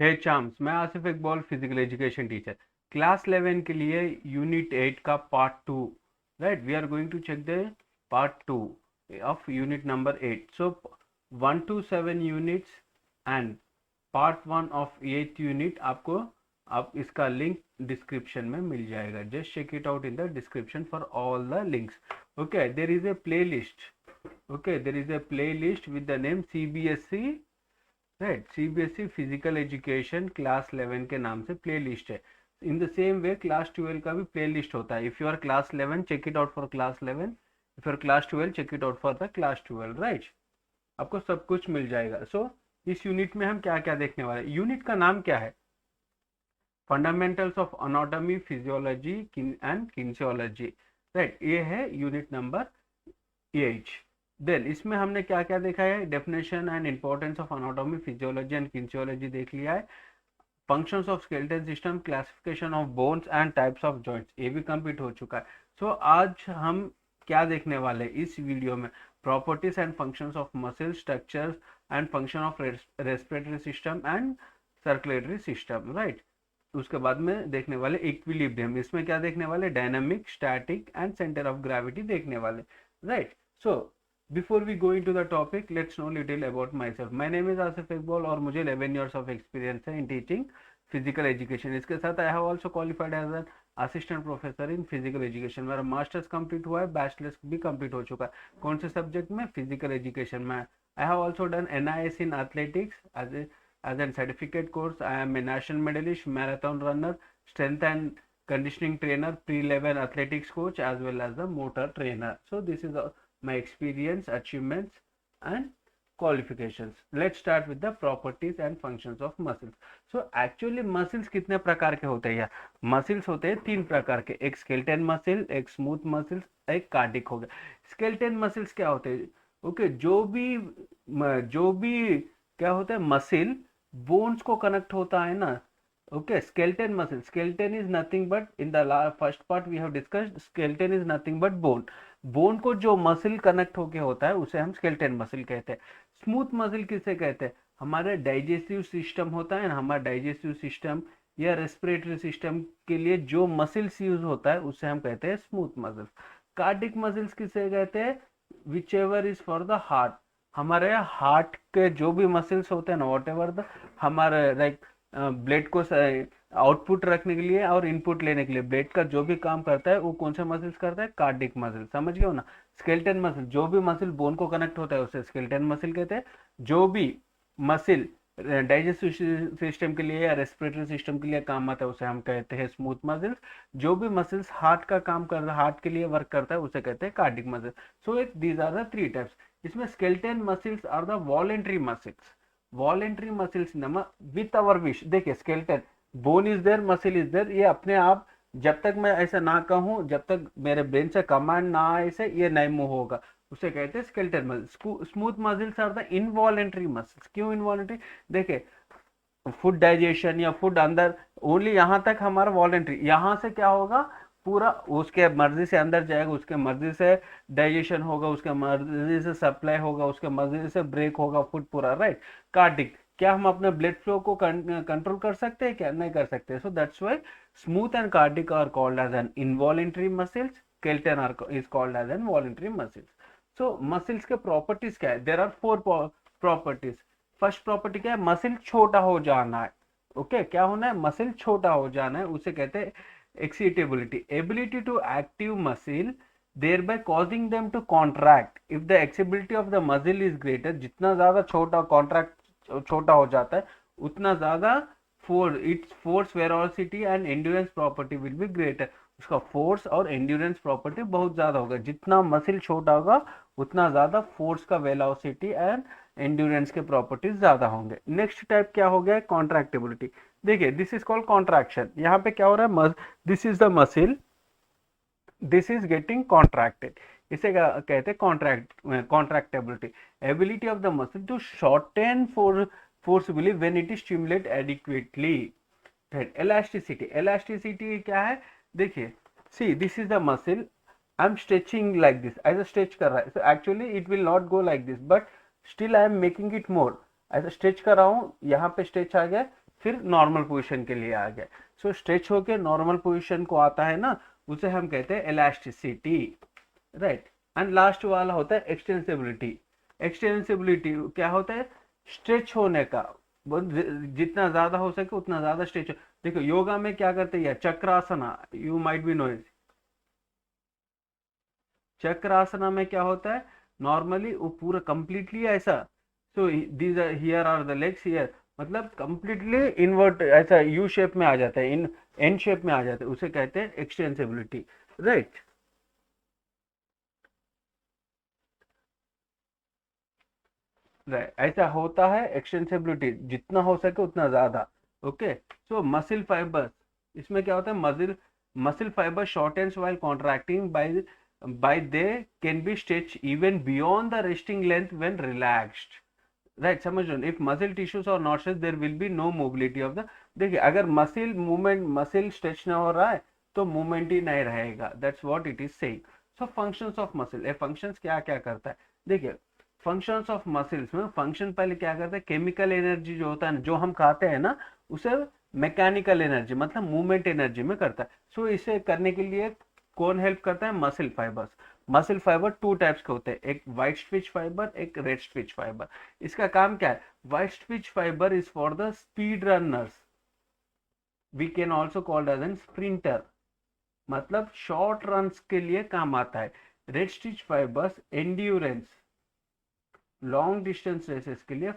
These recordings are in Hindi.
हे चाम्स, मैं Asif Iqbal physical education teacher class 11 के लिए यूनिट 8 का part 2. Right, we are going to check the part 2 of unit number 8. So 1 to 7 units and part 1 of 8th unit आपको, आप इसका लिंक डिस्क्रिप्शन में मिल जाएगा. Just check it out in the description for all the links. Okay, there is a playlist. Okay, there is a playlist with the name CBSE, right, CBSE physical education class 11 के नाम से प्ले लिस्ट है. In the same way class 12 का भी प्ले लिस्ट होता है. If you are class 11 check it out for class 11, if you are class 12 check it out for the class 12. Right, आपको सब कुछ मिल जाएगा. सो इस यूनिट में हम क्या क्या देखने वाले हैं. यूनिट का नाम क्या है? Fundamentals of anatomy, physiology and kinesiology. Right, ये है यूनिट नंबर 8. देन इसमें हमने क्या क्या देखा है? Definition and importance of anatomy, physiology and kinesiology देख लिया है. Functions of skeletal system, classification of bones and types of joints, ये भी कंप्लीट हो चुका है. सो आज हम क्या देखने वाले हैं इस वीडियो में? Properties and functions of muscle structures and function of respiratory system and circulatory system. Right, उसके बाद में देखने वाले इक्विलिब्रियम. इसमें क्या देखने वाले? Dynamic, static and centre of gravity देखने वाले. Right, so before we go into the topic, let's know little about myself. My name is Asif Iqbal और मुझे 11 ईयर्स ऑफ एक्सपीरियंस है इन टीचिंग फिजिकल एजुकेशन. इसके साथ I have also qualified as an assistant professor in physical education. मेरा मास्टर्स कंप्लीट हुआ है, बैचलर्स भी कंप्लीट हो चुका है. कौन से सब्जेक्ट में? फिजिकल एजुकेशन में. आई have also done NIS in athletics as a certificate course. I am a national medalist, marathon runner, strength and conditioning trainer, pre-level athletics coach, as well as the motor trainer. So this is my experience, achievements and qualifications. Let's start with the properties and functions of muscles. So actually muscles कितने प्रकार के होते हैं यार? muscles होते हैं 3 प्रकार के. एक skeleton muscle, एक smooth muscles, एक cardiac हो गया. skeleton muscles क्या होते हैं? ओके, जो भी क्या होता है, मसिल बोन्स को कनेक्ट होता है ना. Okay, skeleton muscle, skeleton is nothing but, in the first part we have discussed, skeleton is nothing but bone. Bone को जो मसल कनेक्ट होके होता है उसे हम स्केलेटन मसल कहते हैं. स्मूथ मसल किसे कहते हैं? हमारा डाइजेस्टिव सिस्टम होता है ना, हमारा डाइजेस्टिव सिस्टम या रेस्पिरेटरी सिस्टम के लिए जो मसल्स यूज होता है उसे हम कहते हैं स्मूथ मसल्स. कार्डिक मसल्स किसे कहते हैं? Which ever is for the heart. हमारे हार्ट के जो भी मसल्स होते हैं ना, वॉट एवर द, हमारे लाइक ब्लड को आउटपुट रखने के लिए और इनपुट लेने के लिए ब्लड का जो भी काम करता है वो कौन सा मसल्स करता है? Cardiac muscle. समझ गए हो ना? स्केलेटन मसल, जो भी मसल बोन को कनेक्ट होता है उसे स्केलेटन मसल कहते हैं. जो भी मसल डाइजेस्टिव सिस्टम के लिए या रेस्पिरेटरी सिस्टम के लिए काम आता है उसे हम कहते हैं स्मूथ मसल्स. जो भी मसल्स हार्ट का काम कर रहा है, हार्ट के लिए वर्क करता है, उसे कहते हैं cardiac muscle. So these are the 3 types. इसमें skeleton muscles are the voluntary muscles. Voluntary muscles नमा विथ अवर विश. देखिए, skeleton, bone is there, muscle is there, ये अपने आप, जब तक मैं ऐसा ना कहूं, जब तक मेरे ब्रेन से कमांड ना आए से ये नहीं मूव होगा, उसे कहते हैं skeleton muscle. Smooth muscles are the involuntary muscles. क्यों इनवॉलेंट्री? देखिए, फूड डाइजेशन या फूड अंदर ओनली यहाँ तक हमारा वॉलेंट्री, यहाँ से क्या होगा, पूरा उसके मर्जी से अंदर जाएगा, उसके मर्जी से डाइजेशन होगा, उसके मर्जी से सप्लाई होगा, उसके मर्जी से ब्रेक होगा फूड पूरा. राइट, कार्डिक, क्या हम अपने ब्लड फ्लो को कंट्रोल कर सकते हैं? क्या नहीं कर सकते. So that's why smooth and cardiac are called as an involuntary muscles, skeleton are is called as an voluntary muscles. So muscles के प्रॉपर्टीज क्या है? There are 4 properties. First property क्या है? मसल छोटा हो जाना है. ओके, क्या होना है? मसल छोटा हो जाना है, उसे कहते हैं excitability. Ability to active muscle thereby causing them to contract. if the excitability of the muscle is greater, जितना ज्यादा छोटा कॉन्ट्रैक्ट छोटा हो जाता है उतना ज्यादा force, its force velocity and endurance property will be greater. उसका फोर्स और एंड्योरेंस प्रॉपर्टी बहुत ज्यादा होगा. जितना मसल छोटा होगा उतना ज्यादा फोर्स का वेलोसिटी एंड एंड्योरेंस के प्रॉपर्टीज ज्यादा होंगे. नेक्स्ट टाइप क्या हो गया? कॉन्ट्रैक्टिबिलिटी. देखिए, दिस इज कॉल्ड कॉन्ट्रैक्शन. यहाँ पे क्या हो रहा है? This is the muscle, this is getting contracted. इसे कहते हैं contractibility. Ability of the muscle to shorten forcefully when it is stimulate adequately. Elasticity. Elasticity क्या है? देखिए, see this is the muscle, I am stretching like this, ऐसा स्ट्रेच कर रहा है. So actually it will not go like this, but still I am making it more. ऐसा स्ट्रेच कर रहा हूँ, यहाँ पे स्ट्रेच आ गया, फिर नॉर्मल पोजीशन के लिए आ गया। सो स्ट्रेच होके नॉर्मल पोजीशन को आता है ना, उसे हम कहते हैं इलास्टिसिटी, राइट। एंड लास्ट वाला होता है एक्सटेंसिबिलिटी। एक्सटेंसिबिलिटी क्या होता है? स्ट्रेच होने का, जितना ज्यादा हो सके उतना ज्यादा स्ट्रेच हो। देखो योगा में क्या करते हैं, Chakrasana, you might be knowing. Chakrasana में क्या होता है, नॉर्मली वो पूरा कंप्लीटली ऐसा, so these here are the legs here, मतलब कंप्लीटली इन्वर्ट ऐसा यू शेप में आ जाता है, इन एन शेप में आ जाता है, उसे कहते हैं एक्सटेंसिबिलिटी, राइट। राइट, ऐसा होता है एक्सटेंसिबिलिटी, जितना हो सके उतना ज्यादा। ओके, सो मसिल फाइबर्स, इसमें क्या होता है, muscle muscle fibre shortens while contracting by they can be stretch even beyond the resting length when relaxed, right. समझ लो, if muscle tissues are not stretch there will be no mobility of the, देखिए अगर मसिल मूवमेंट, मसिल स्ट्रेच ना हो रहा है तो मूवमेंट ही नहीं रहेगा, that's what it is saying. So functions of muscle, A functions क्या क्या करता है, देखिए फंक्शंस ऑफ मसिल्स में फंक्शन पहले क्या करते हैं, केमिकल एनर्जी जो होता है ना, जो हम खाते हैं ना, उसे मैकेनिकल एनर्जी मतलब मूवमेंट एनर्जी में करता है। सो इसे करने के लिए कौन हेल्प करता है, muscle fibres. Muscle fibre two types के होते हैं, एक व्हाइट स्विच फाइबर, एक रेड स्विच फाइबर। इसका काम क्या है, white switch fibre is for the speed runners, we can also called as an sprinter, मतलब शॉर्ट रन्स के लिए काम आता है। Red stitch fibres endurance, long distance races के लिए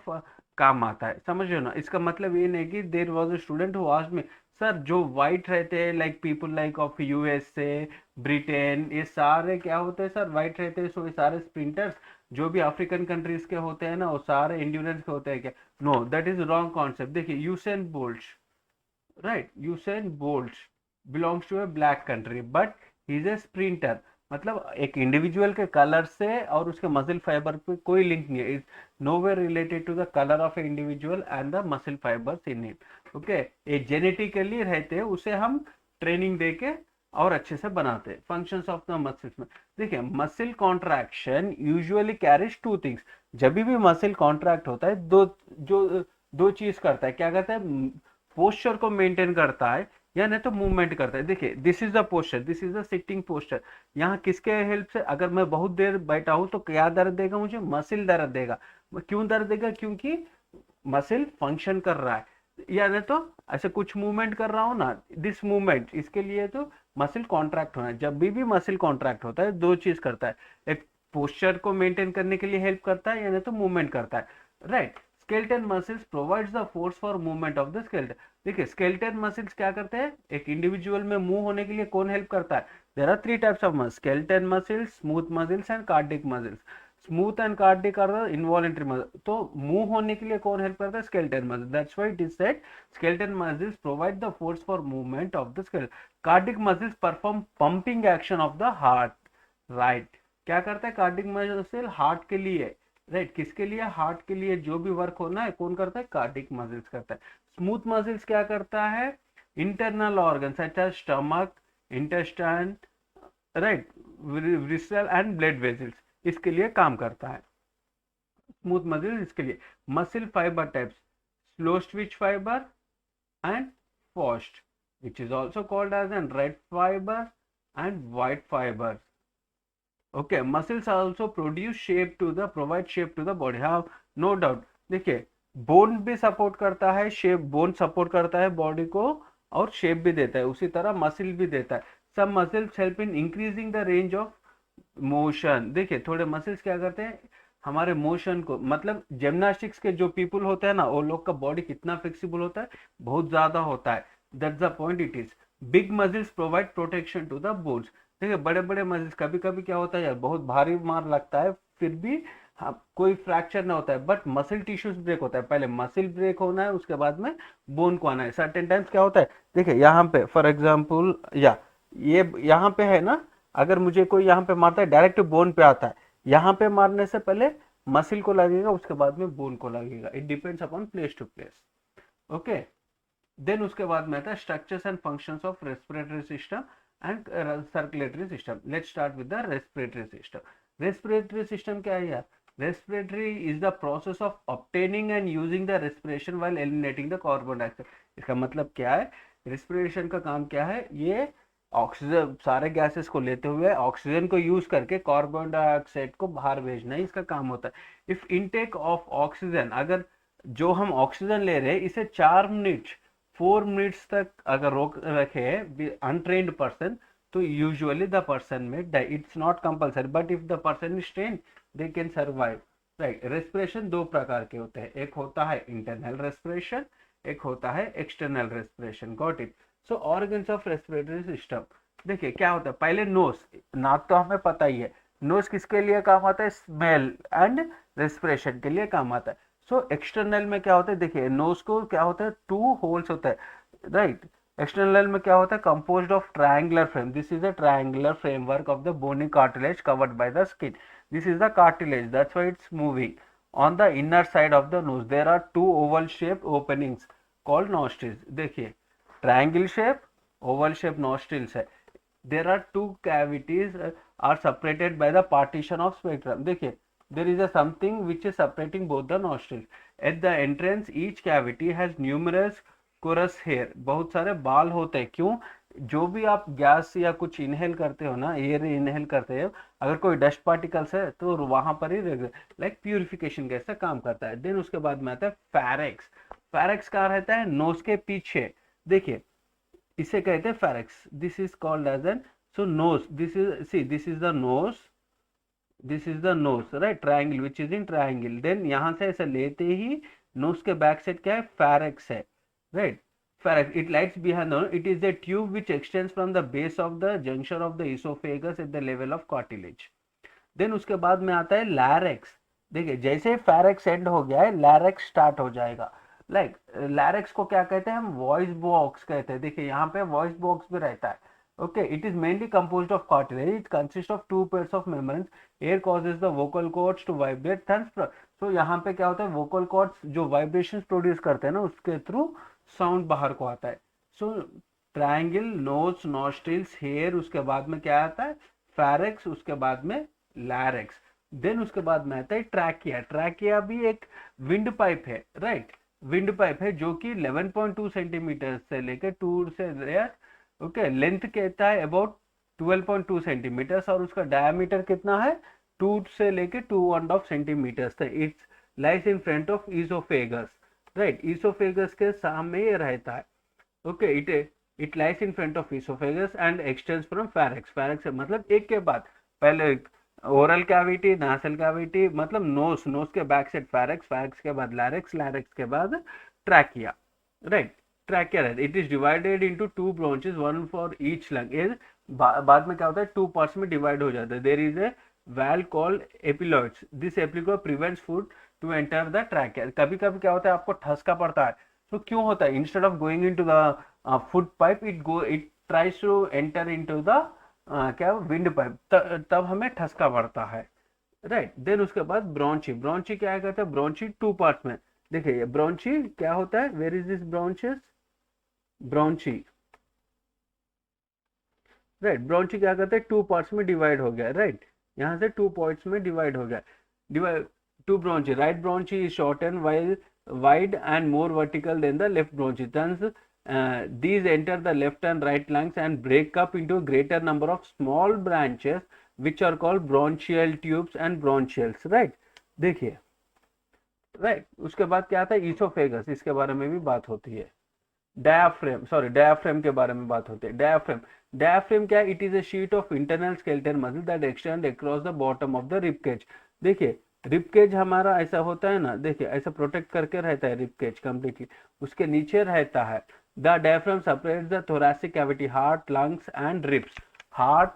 काम आता है, समझ रहे हो ना। इसका मतलब ये नहीं कि there was a student who asked me, sir जो वाइट रहते हैं like people like of USA, Britain, ये सारे क्या होते हैं सर, वाइट रहते हैं, सो ये सारे स्प्रिंटर्स जो भी अफ्रीकन कंट्रीज के होते हैं ना, वो सारे एंड्योरेंस के होते हैं क्या? No, that is wrong concept. देखिए Usain Bolt, right, Usain Bolt belongs to a black country but he is a sprinter, मतलब एक इंडिविजुअल के कलर से और उसके मसल फाइबर पे कोई लिंक नहीं है, is nowhere related to the colour of a individual and the muscle fibres in it. Okay, ये जेनेटिकली रहते हैं, उसे हम ट्रेनिंग दे के और अच्छे से बनाते हैं। फंक्शंस ऑफ द मसल्स में देखिए, muscle contraction usually carries two things. जब भी मसल कॉन्ट्रैक्ट होता है, दो चीज करता है, क्या करता है, पोस्चर को मेंटेन करता है या नहीं तो मूवमेंट करता है। देखिए this is the posture, this is the sitting posture. यहाँ किसके हेल्प से, अगर मैं बहुत देर बैठा हूं तो क्या दर्द देगा मुझे, मसिल दर्द देगा। क्यों दर्द देगा, क्योंकि मसिल फंक्शन कर रहा है, या नहीं तो ऐसे कुछ मूवमेंट कर रहा हूं ना, दिस मूवमेंट, इसके लिए तो मसिल कॉन्ट्रैक्ट होना है। जब भी मसिल कॉन्ट्रैक्ट होता है, दो चीज करता है, एक पोस्चर को मेंटेन करने के लिए हेल्प करता है या नहीं तो मूवमेंट करता है, right. Skeleton muscles provides the force for movement of the skeleton. देखिए स्केलेटन मसल्स क्या करते हैं, एक इंडिविजुअल में मूव होने के लिए कौन हेल्प करता है, there are three types of muscles, skeleton muscles, smooth muscles and cardiac muscles. Smooth and cardiac are the involuntary muscle, तो मूव होने के लिए कौन हेल्प करता है, skeleton muscle, that's why it is said skeleton muscles provide the force for movement of the skeleton. Cardiac muscles perform pumping action of the heart, right. क्या करता है कार्डिक मसल, हार्ट के लिए, राइट, किसके लिए, हार्ट के लिए, जो भी वर्क होना है कौन करता है, कार्डिक मसल्स करता है। स्मूथ मसल्स क्या करता है, internal organ such as stomach, intestine, right, visceral and blood vessels, इसके लिए काम करता है स्मूथ मसल्स। इसके लिए muscle fibre types, slow switch fibre and forced, which is also called as a red fiber and white fiber. Okay, muscles also produce shape to the, provide shape to the body, हाँ, no doubt। देखिए बोन भी सपोर्ट करता है, शेप, बोन सपोर्ट करता है बॉडी को और शेप भी देता है, उसी तरह मसिल भी देता है। सब muscles help in increasing the range of motion. देखिए थोड़े मसल्स क्या करते हैं, हमारे मोशन को, मतलब जिम्नास्टिक्स के जो पीपल होते हैं ना, वो लोग का बॉडी कितना फ्लेक्सिबल होता है, बहुत ज्यादा होता है, that's the point it is. Big muscles provide protection to the bones. देखिए बड़े बड़े मसल्स, कभी कभी क्या होता है यार, बहुत भारी मार लगता है फिर भी हाँ, कोई फ्रैक्चर ना होता है, बट मसल टिश्यूज ब्रेक होता है, पहले मसल ब्रेक होना है उसके बाद में बोन को आना है। सर्टेन टाइम्स क्या होता है, देखिए यहाँ पे फॉर एग्जाम्पल, या ये यहाँ पे है ना, अगर मुझे कोई यहाँ पे मारता है डायरेक्ट बोन पे आता है, यहाँ पे मारने से पहले मसल को लगेगा, उसके बाद में बोन को लगेगा, it depends upon place to place. Okay, then उसके बाद में आता है structures and functions of respiratory system and circulatory system. Let's start with the respiratory system. Respiratory system क्या है यार, respiratory is the process of obtaining and using the respiration while eliminating the carbon dioxide. इसका मतलब क्या है, रेस्पिरेशन का काम क्या है, ये ऑक्सीजन सारे गैसेस को लेते हुए ऑक्सीजन को यूज करके कार्बन डाइऑक्साइड को बाहर भेजना ही इसका काम होता है। इफ इनटेक ऑफ ऑक्सीजन, अगर जो हम ऑक्सीजन ले रहे हैं इसे 4 मिनट 4 मिनट्स तक अगर रोक रखे अनट्रेन्ड पर्सन, तो usually the person may die. It's not compulsory but if the person is train they can survive. Right, respiration दो प्रकार के होते हैं, एक होता है इंटरनल रेस्पिरेशन, एक होता है external respiration. Got it. So organs of respiratory system, देखिए क्या होता है, पहले नोज, नाक तो हमें पता ही है, नोज किसके लिए काम आता है, स्मेल एंड रेस्पिरेशन के लिए काम आता है। सो एक्सटर्नल में क्या होता है, देखिए नोज को क्या होता है, 2 होल्स होता है, राइट। एक्सटर्नल में क्या होता है, composed of triangular frame, this is a triangular framework of the bony cartilage covered by the skin, this is the cartilage, that's why it's moving. on the inner side of the nose there are 2 oval shaped openings called nostrils। देखिए triangle shape, oval shape nostrils है, there are 2 cavities are separated by the partition of spectrum। देखिए there is a something which is separating both the nostrils at the entrance, each cavity has numerous coarse hair, बहुत सारे बाल होते हैं। क्यों, जो भी आप गैस या कुछ इनहेल करते हो ना, एयर इनहेल करते हो, अगर कोई डस्ट पार्टिकल्स है तो वहां पर ही लाइक प्यूरिफिकेशन गैस का काम करता है। देन उसके बाद में आता है फेरेक्स। फेरेक्स कहाँ रहता है, नोज के पीछे। देखिए इसे कहते हैं pharynx, this is called as an, so nose, this is see this is the nose, this is the nose, right, triangle which is in triangle. Then यहां से ऐसे लेते ही नोज के बैक साइड क्या है, फेरेक्स है, right. Pharynx, it lies behind the, it is a tube which extends from the base of the junction of the esophagus at the level of cartilage। Then उसके बाद में आता है लैरेक्स। देखिए जैसे फेरेक्स एंड हो गया है, लैरेक्स स्टार्ट हो जाएगा। लाइक लैरेक्स को क्या कहते हैं हम, वॉइस बॉक्स कहते हैं। देखिए यहाँ पे वॉइस बॉक्स भी रहता है। Okay, it is mainly composed of cartilage, it consist of 2 pairs of membranes, air causes the vocal cords to vibrate thanks. So यहाँ पे क्या होता है, वोकल कॉर्ड्स जो वाइब्रेशंस प्रोड्यूस करते हैं ना, उसके थ्रू साउंड बाहर को आता है। सो ट्रायंगल, नोज, नॉस्ट्रिल्स, हेयर, उसके बाद में क्या आता है, फेरेक्स, उसके बाद में लैरेक्स। देन उसके बाद में आता है ट्रैकिया। ट्रैकिया भी एक विंड पाइप है, राइट, विंड पाइप है जो कि 11.2 सेंटीमीटर से लेकर 2 से ओके, लेंथ कहता है अबाउट 12.2 सेंटीमीटर, और उसका डायमीटर कितना है, 2 से लेकर 2.5 सेंटीमीटर तक। It's lies in front of oesophagus, right, oesophagus के सामने ये रहता है। Okay, it lies in front of oesophagus and extends from Farex. Farex मतलब एक के बाद, पहले ओरल कैविटी, नासल कैविटी, मतलब नोस, नोस के बैक साइड फेरेक्स, फेरेक्स के बाद लैरिक्स, लैरिक्स के बाद trachea, right. Trachea, it is divided into 2 branches, one for each lung. बाद में क्या होता है, 2 पार्ट्स में डिवाइड हो जाता है। There is a valve called epiloids, this epiloid prevents food to enter the trachea। कभी कभी क्या होता है, आपको ठसका पड़ता है, तो क्यों होता है, instead of going into the food pipe, it tries to enter into the क्या विंड पाइप, तब हमें ठसका पड़ता है, राइट। देन उसके बाद ब्रॉन्ची। ब्रॉन्ची क्या कहते हैं, ब्रॉन्ची 2 पार्ट्स में। देखिए ब्रॉन्ची क्या होता है, वेर इज दिस ब्रॉन्चेस, ब्रॉन्ची, राइट, ब्रॉन्ची क्या कहते हैं, 2 पार्ट्स में डिवाइड हो गया, राइट, यहाँ से 2 पार्ट्स में डिवाइड हो गया। Divide 2 bronchi, right bronchi is short and wide and more vertical than the left branches. Thus, these enter the left and right lungs and break up into a greater number of small branches, which are called bronchial tubes and bronchioles. Right? देखिए, राइट, उसके बाद क्या आता है, ईसोफेगस, इसके बारे में भी बात होती है। डायाफ्रेम, सॉरी, डायाफ्रेम के बारे में बात होती है। डायाफ्रेम, डायाफ्रेम क्या है, it is a sheet of internal skeletal muscle that extend across the bottom of the rib cage. देखिए रिब केज हमारा ऐसा होता है ना, देखिए ऐसा प्रोटेक्ट करके रहता है रिब केज कंप्लीटली, उसके नीचे रहता है। The diaphragm separates the thoracic cavity, heart, lungs and ribs, heart,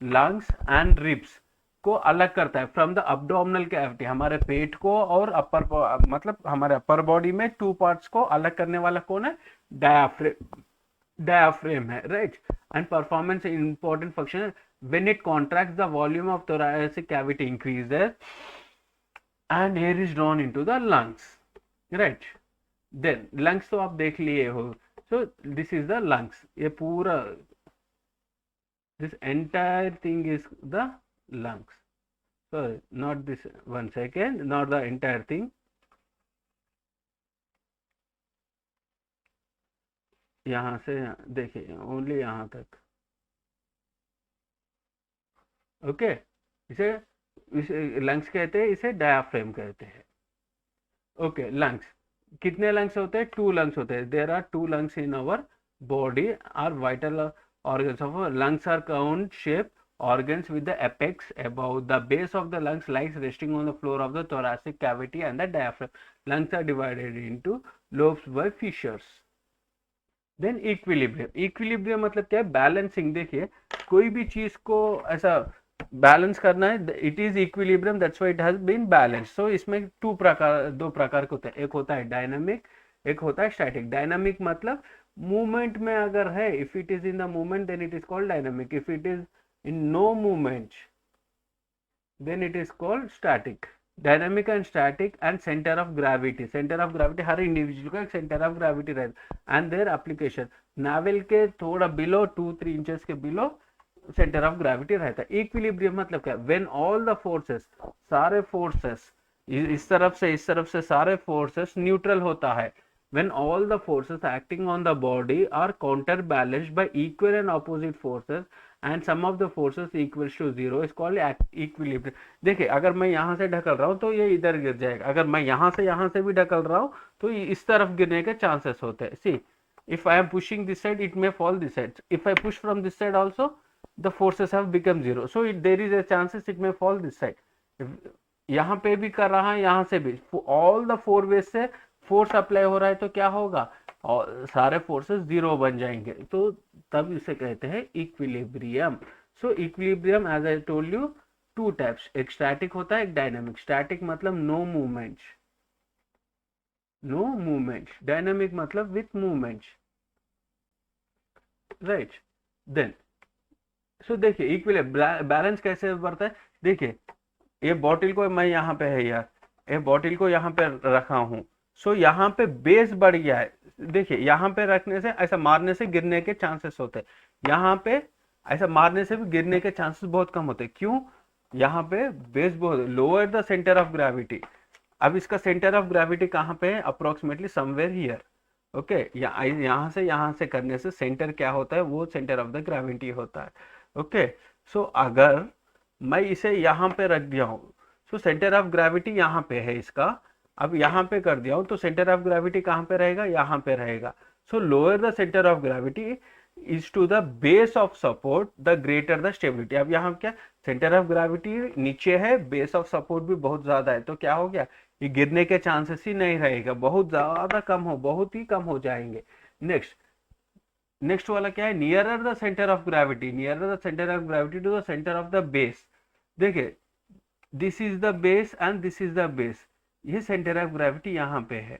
lungs and ribs को अलग करता है फ्रॉम द अब्डोमिनल कैविटी, हमारे पेट को और अपर, मतलब हमारे अपर बॉडी में 2 पार्ट्स को अलग करने वाला कौन है, डायाफ्रेम, डायाफ्रेम है, right. And performance important function, when it contracts the volume of thoracic cavity increases and air is drawn into the lungs, right। then lungs तो आप देख लिए हो, so this is the lungs, ये पूरा, this entire thing is the lungs। sorry, not this, 1 second, not the entire thing. यहाँ से देखिए ओनली यहाँ तक, ओके। इसे लंग्स कहते हैं, इसे डायाफ्रेम कहते हैं। ओके, लंग्स कितने लंग्स होते हैं? 2 लंग्स होते हैं। There are 2 lungs in our body are vital organs of our lungs are cone shaped organs with the apex above the base of the lungs lies resting on the floor of the thoracic cavity and the diaphragm. Lungs are divided into lobes by fissures. Then equilibrium, equilibrium मतलब क्या है? बैलेंसिंग। देखिए कोई भी चीज को ऐसा बैलेंस करना है, it is equilibrium, that's why it has been balance. So इसमें दो प्रकार के होते हैं, एक होता है डायनामिक, एक होता है स्टैटिक। डायनामिक मतलब मूवमेंट में अगर है, if it is in the movement then it is called dynamic, if it is in no movement then it is called static. Dynamic and static and centre of gravity, centre of gravity हर इंडिविजुअल का एक सेंटर ऑफ ग्रेविटी रहता है एंड देयर एप्लीकेशन नावल के थोड़ा बिलो 2-3 इंचेस के बिलो सेंटर ऑफ ग्रेविटी रहता है। इक्विलिब्रियम मतलब क्या? व्हेन ऑल द फोर्सेस, सारे फोर्सेस इस तरफ से सारे फोर्सेस न्यूट्रल होता है, when all the forces acting on the body are counterbalanced by equal and opposite forces and sum of the forces equals to 0 is called equilibrium. देखिए अगर मैं यहाँ से ढकल रहा हूँ तो ये इधर गिर जाएगा, अगर मैं यहाँ से भी ढकल रहा हूँ तो ये इस तरफ गिरने के चांसेस होते हैं। सी, if I am pushing this side it may fall this side, if I push from this side also the forces have become 0, so there is a chances it may fall this side. यहाँ पे भी कर रहा है, यहाँ से भी, ऑल द 4 वेज से फोर्स अप्लाई हो रहा है तो क्या होगा? और सारे फोर्सेस 0 बन जाएंगे, तो तब इसे कहते हैं equilibrium. So equilibrium as I told you 2 types, एक स्टैटिक होता है, एक डायनामिक। स्टैटिक मतलब no movement, no movement, dynamic मतलब with movement, right. Then so देखिए इक्विलिब्रियम बैलेंस कैसे बढ़ता है? देखिए ये बॉटल को मैं यहाँ पे है यार, ये बॉटल को यहाँ पे रखा हूँ, सो यहाँ पे बेस बढ़ गया है। देखिए यहाँ पे रखने से, ऐसा मारने से गिरने के चांसेस होते हैं, यहाँ पे ऐसा मारने से भी गिरने के चांसेस बहुत कम होते हैं। क्यों? यहाँ पे बेस बहुत, lower the centre of gravity. अब इसका सेंटर ऑफ ग्रेविटी कहाँ पे है? Approximately somewhere here, okay. यहाँ से करने से सेंटर क्या होता है? वो सेंटर ऑफ द ग्रेविटी होता है, ओके। सो अगर मैं इसे यहाँ पे रख दिया हूँ, सो सेंटर ऑफ ग्रेविटी यहाँ पे है इसका, अब यहाँ पे कर दिया हूँ तो सेंटर ऑफ ग्रेविटी कहाँ पे रहेगा? यहाँ पे रहेगा। So lower the centre of gravity is to the base of support the greater the stability. अब यहाँ क्या, सेंटर ऑफ ग्रेविटी नीचे है, बेस ऑफ सपोर्ट भी बहुत ज्यादा है, तो क्या हो गया? ये गिरने के चांसेस ही नहीं रहेगा, बहुत ज्यादा कम हो, बहुत ही कम हो जाएंगे। नेक्स्ट वाला क्या है? Nearer the centre of gravity, nearer the centre of gravity to the centre of the base. देखिए this is the base and this is the base, ये सेंटर ऑफ ग्रेविटी यहाँ पे है,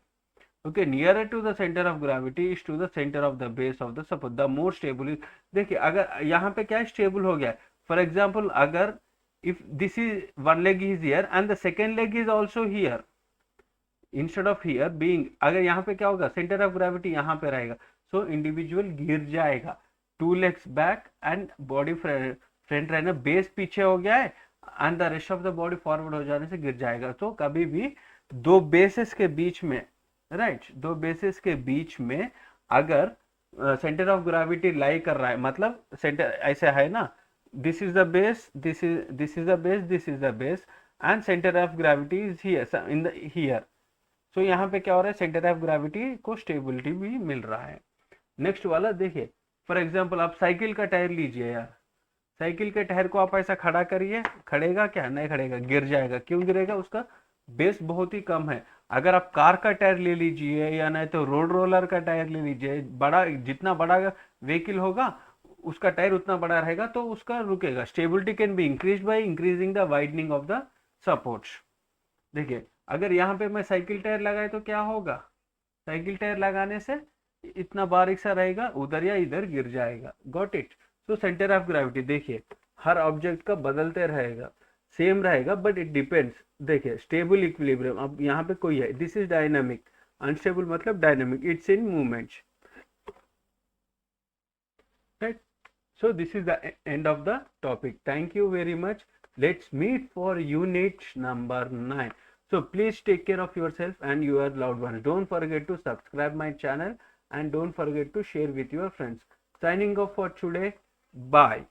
okay. Nearer to the centre of gravity is to the centre of the base of the support, the more stable is. देखिए अगर यहाँ पे क्या है? स्टेबल हो गया। फॉर एग्जाम्पल अगर if this is one leg is here and the second leg is also here, instead of here being, अगर यहाँ पे क्या होगा? सेंटर ऑफ ग्रेविटी यहाँ पे रहेगा, सो इंडिविजुअल गिर जाएगा। 2 legs back and body front रहना, बेस पीछे हो गया है and the rest of the body forward हो जाने से गिर जाएगा। तो कभी भी दो बेसिस के बीच में, राइट, दो बेसिस के बीच में अगर सेंटर ऑफ ग्रेविटी लाई कर रहा है, मतलब सेंटर ऐसे है ना, this is the base, this is the base, this is the base and centre of gravity is here in the here. So यहाँ पे क्या हो रहा है? सेंटर ऑफ ग्रेविटी को स्टेबिलिटी भी मिल रहा है। नेक्स्ट वाला देखिए, फॉर एग्जाम्पल आप साइकिल का टायर लीजिए यार, साइकिल के टायर को आप ऐसा खड़ा करिए, खड़ेगा क्या? नहीं खड़ेगा, गिर जाएगा। क्यों गिरेगा? उसका बेस बहुत ही कम है। अगर आप कार का टायर ले लीजिए या नहीं तो रोड रोलर का टायर ले लीजिए, बड़ा, जितना बड़ा व्हीकल होगा उसका टायर उतना बड़ा रहेगा तो उसका रुकेगा। Stability can be increase by increasing the widening of the supports. देखिए अगर यहाँ पे मैं साइकिल टायर लगाए तो क्या होगा? साइकिल टायर लगाने से इतना बारीक सा रहेगा, उधर या इधर गिर जाएगा। Got it? तो सेंटर ऑफ ग्रेविटी देखिए हर ऑब्जेक्ट का बदलते रहेगा, सेम रहेगा, बट इट डिपेंड्स। देखिए स्टेबल इक्विलिब्रियम, अब यहाँ पे कोई है, दिस इज डायनामिक, अनस्टेबल मतलब dynamic, it's in movement, right. So this is the end of the topic. Thank you very much Let's meet for unit number 9. So please take care of yourself and your loved ones. Don't forget to subscribe my channel and don't forget to share with your friends. Signing off for today. Bye.